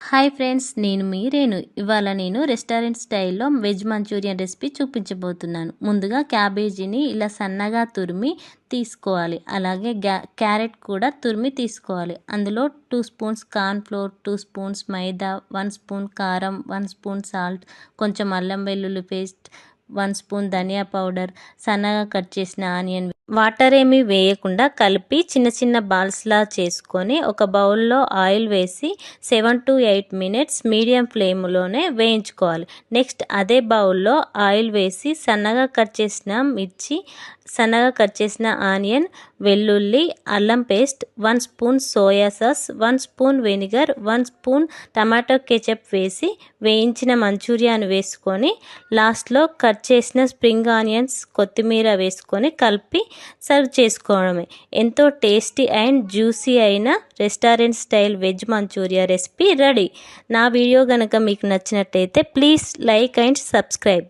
Hi friends, నేను మీ రేణు. ఇవాళ నేను రెస్టారెంట్ స్టైల్లో వెజ్ మంచూరియన్ రెసిపీ చూపించబోతున్నాను. ముందుగా క్యాబేజీని ఇలా సన్నగా తురిమి తీసుకోవాలి. అలాగే క్యారెట్ కూడా తురిమి తీసుకోవాలి. అందులో 2 స్పూన్స్ కార్న్ఫ్లోర్, 2 స్పూన్స్ మైదా, 1 స్పూన్ కారం, 1 స్పూన్ సాల్ట్, కొంచెం అల్లం వెల్లుల్లి పేస్ట్, 1 స్పూన్ ధనియా పౌడర్, సన్నగా కట్ చేసిన ఆనియన్, వాటర్ ఏమీ వేయకుండా కలిపి చిన్న చిన్న బాల్స్లా చేసుకొని ఒక బౌల్లో ఆయిల్ వేసి 7 to 8 మినిట్స్ మీడియం ఫ్లేమ్లోనే వేయించుకోవాలి. నెక్స్ట్ అదే బౌల్లో ఆయిల్ వేసి సన్నగా కట్ చేసిన మిర్చి, సన్నగా కట్ చేసిన ఆనియన్, వెల్లుల్లి, అల్లం paste, 1 spoon soya sauce, 1 spoon vinegar, 1 spoon tomato ketchup వేసి వేయించిన మంచూరియాను వేసుకొని లాస్ట్లో కట్ చేసిన స్ప్రింగ్ ఆనియన్స్, కొత్తిమీర వేసుకొని కలిపి సర్వ్ చేసుకోవడమే. ఎంతో టేస్టీ అండ్ జ్యూసీ అయిన restaurant style veg manchurian recipe ready. నా వీడియో కనుక మీకు నచ్చినట్టయితే ప్లీజ్ లైక్ అండ్ సబ్స్క్రైబ్.